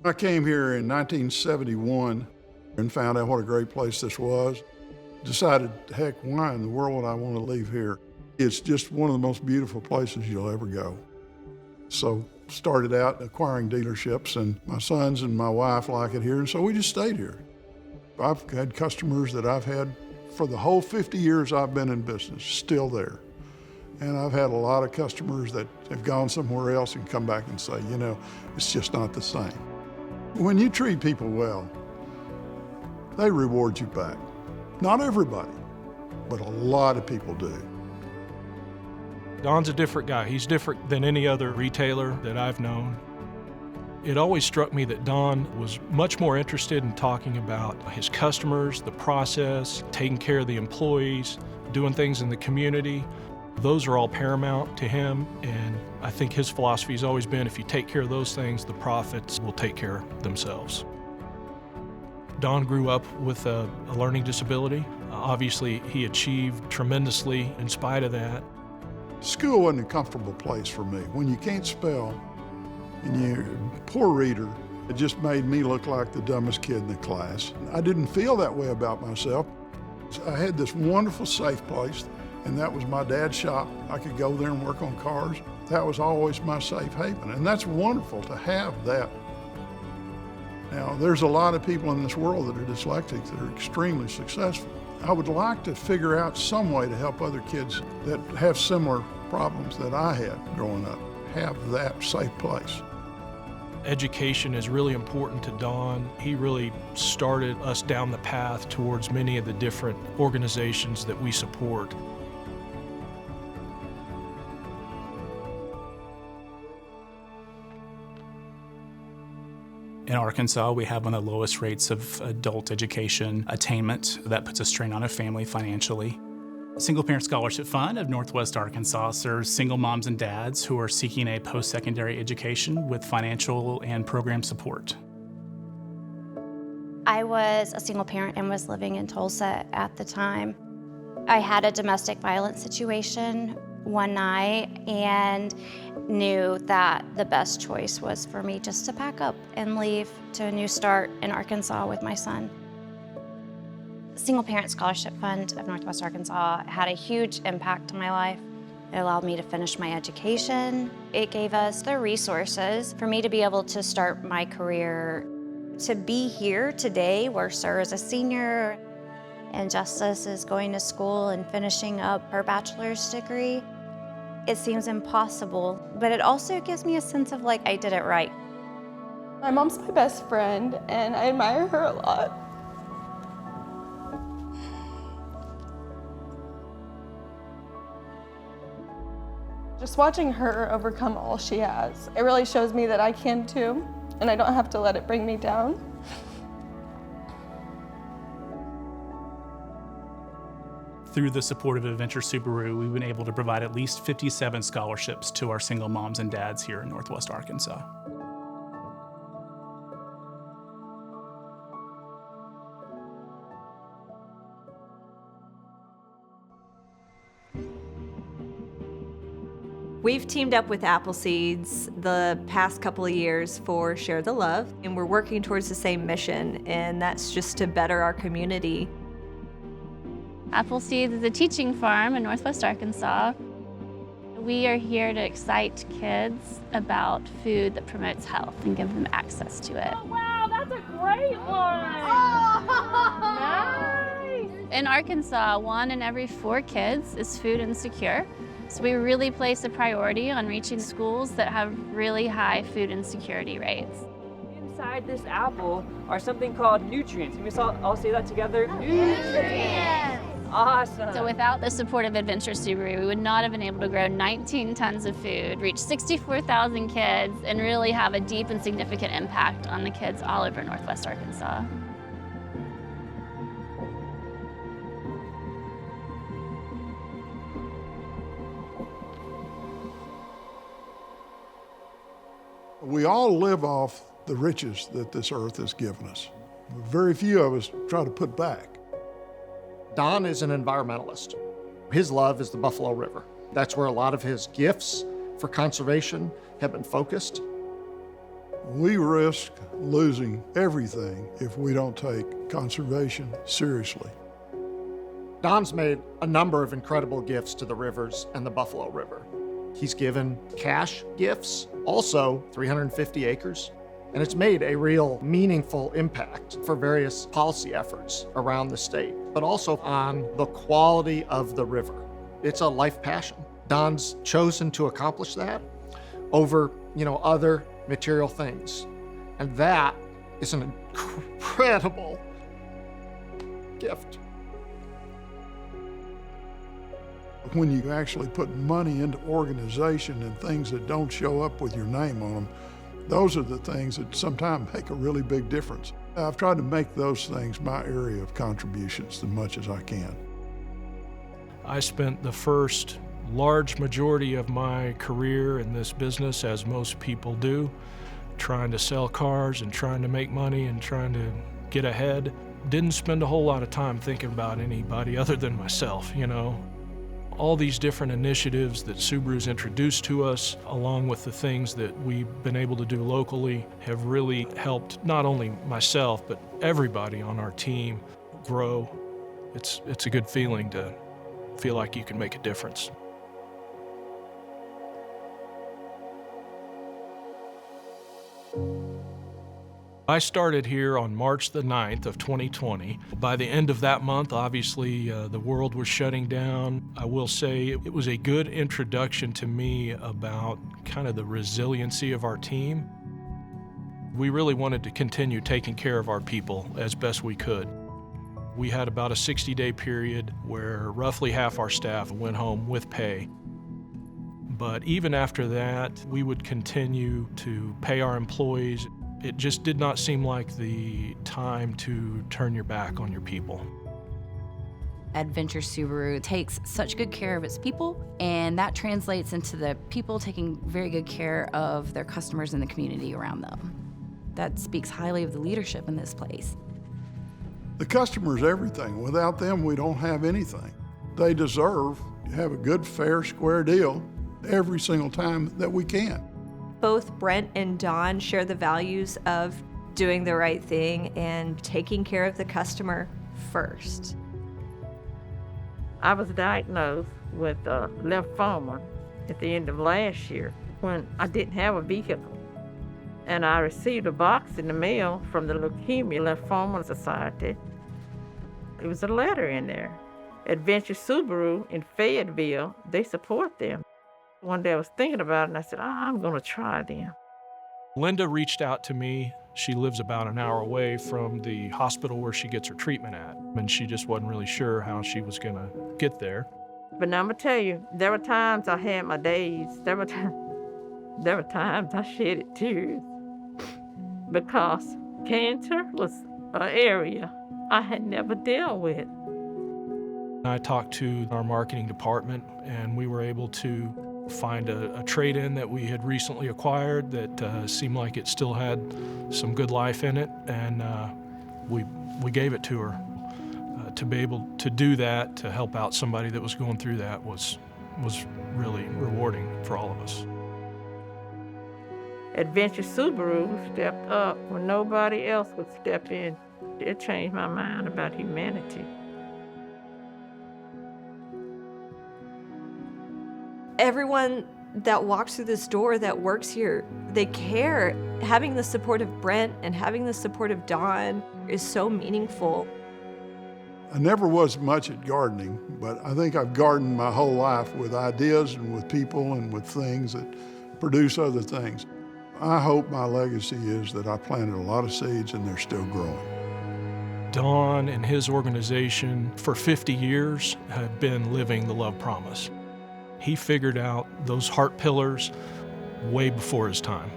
I came here in 1971 and found out what a great place this was. Decided, heck, why in the world would I want to leave here? It's just one of the most beautiful places you'll ever go. So started out acquiring dealerships, and my sons and my wife like it here, and so we just stayed here. I've had customers that I've had for the whole 50 years I've been in business, still there. And I've had a lot of customers that have gone somewhere else and come back and say, you know, it's just not the same. When you treat people well, they reward you back. Not everybody, but a lot of people do. Don's a different guy. He's different than any other retailer that I've known. It always struck me that Don was much more interested in talking about his customers, the process, taking care of the employees, doing things in the community. Those are all paramount to him, and I think his philosophy has always been if you take care of those things, the profits will take care of themselves. Don grew up with a learning disability. Obviously, he achieved tremendously in spite of that. School wasn't a comfortable place for me. When you can't spell and you're a poor reader, it just made me look like the dumbest kid in the class. I didn't feel that way about myself. I had this wonderful safe place, and that was my dad's shop. I could go there and work on cars. That was always my safe haven, and that's wonderful to have that. Now, there's a lot of people in this world that are dyslexic that are extremely successful. I would like to figure out some way to help other kids that have similar problems that I had growing up, have that safe place. Education is really important to Don. He really started us down the path towards many of the different organizations that we support. In Arkansas, we have one of the lowest rates of adult education attainment. That puts a strain on a family financially. Single Parent Scholarship Fund of Northwest Arkansas serves single moms and dads who are seeking a post-secondary education with financial and program support. I was a single parent and was living in Tulsa at the time. I had a domestic violence situation one night and knew that the best choice was for me just to pack up and leave to a new start in Arkansas with my son. Single Parent Scholarship Fund of Northwest Arkansas had a huge impact on my life. It allowed me to finish my education. It gave us the resources for me to be able to start my career. To be here today where Sir is a senior and Justice is going to school and finishing up her bachelor's degree, it seems impossible, but it also gives me a sense of like I did it right. My mom's my best friend and I admire her a lot. Just watching her overcome all she has, it really shows me that I can too, and I don't have to let it bring me down. Through the support of Adventure Subaru, we've been able to provide at least 57 scholarships to our single moms and dads here in Northwest Arkansas. We've teamed up with Appleseeds the past couple of years for Share the Love, and we're working towards the same mission, and that's just to better our community. Appleseeds is a teaching farm in Northwest Arkansas. We are here to excite kids about food that promotes health and give them access to it. Oh, wow, that's a great one! Oh, nice! In Arkansas, 1 in every 4 kids is food insecure. So we really place a priority on reaching schools that have really high food insecurity rates. Inside this apple are something called nutrients. Can we all say that together? Nutrients! Awesome. So without the support of Adventure Subaru, we would not have been able to grow 19 tons of food, reach 64,000 kids, and really have a deep and significant impact on the kids all over Northwest Arkansas. We all live off the riches that this earth has given us. Very few of us try to put back. Don is an environmentalist. His love is the Buffalo River. That's where a lot of his gifts for conservation have been focused. We risk losing everything if we don't take conservation seriously. Don's made a number of incredible gifts to the rivers and the Buffalo River. He's given cash gifts, also 350 acres, and it's made a real meaningful impact for various policy efforts around the state, but also on the quality of the river. It's a life passion. Don's chosen to accomplish that over, other material things. And that is an incredible gift. When you actually put money into organization and things that don't show up with your name on them, those are the things that sometimes make a really big difference. I've tried to make those things my area of contributions as much as I can. I spent the first large majority of my career in this business, as most people do, trying to sell cars and trying to make money and trying to get ahead. Didn't spend a whole lot of time thinking about anybody other than myself, All these different initiatives that Subaru's introduced to us, along with the things that we've been able to do locally, have really helped not only myself, but everybody on our team grow. It's a good feeling to feel like you can make a difference. I started here on March the 9th of 2020. By the end of that month, obviously, the world was shutting down. I will say it was a good introduction to me about kind of the resiliency of our team. We really wanted to continue taking care of our people as best we could. We had about a 60-day period where roughly half our staff went home with pay. But even after that, we would continue to pay our employees. It just did not seem like the time to turn your back on your people. Adventure Subaru takes such good care of its people, and that translates into the people taking very good care of their customers and the community around them. That speaks highly of the leadership in this place. The customer's everything. Without them, we don't have anything. They deserve to have a good, fair, square deal every single time that we can. Both Brent and Don share the values of doing the right thing and taking care of the customer first. I was diagnosed with lymphoma at the end of last year when I didn't have a vehicle. And I received a box in the mail from the Leukemia Lymphoma Society. It was a letter in there. Adventure Subaru in Fayetteville, they support them. One day I was thinking about it and I said, I'm gonna try them. Linda reached out to me. She lives about an hour away from the hospital where she gets her treatment at, and she just wasn't really sure how she was gonna get there. But now I'm gonna tell you, there were times I had my days. There were times I shedded tears because cancer was an area I had never dealt with. I talked to our marketing department, and we were able to find a trade-in that we had recently acquired that seemed like it still had some good life in it, and we gave it to her. To be able to do that, to help out somebody that was going through that was really rewarding for all of us. Adventure Subaru stepped up when nobody else would step in. It changed my mind about humanity. Everyone that walks through this door that works here, they care. Having the support of Brent and having the support of Don is so meaningful. I never was much at gardening, but I think I've gardened my whole life with ideas and with people and with things that produce other things. I hope my legacy is that I planted a lot of seeds and they're still growing. Don and his organization for 50 years have been living the love promise. He figured out those heart pillars way before his time.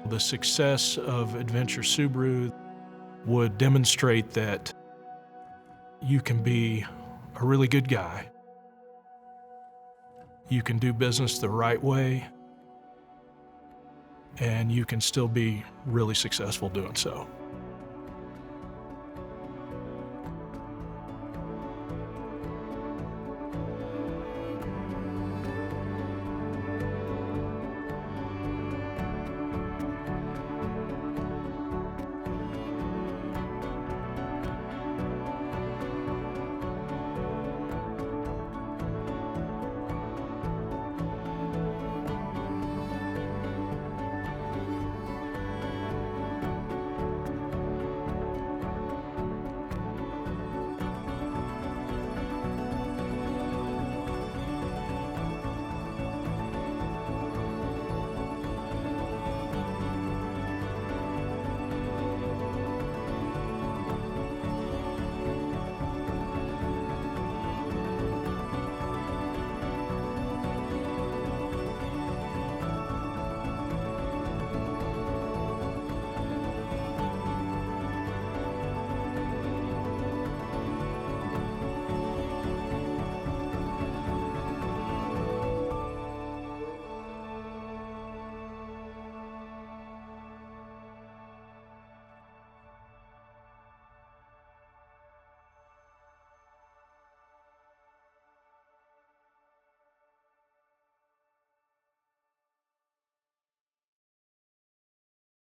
The success of Adventure Subaru would demonstrate that you can be a really good guy. You can do business the right way, and you can still be really successful doing so.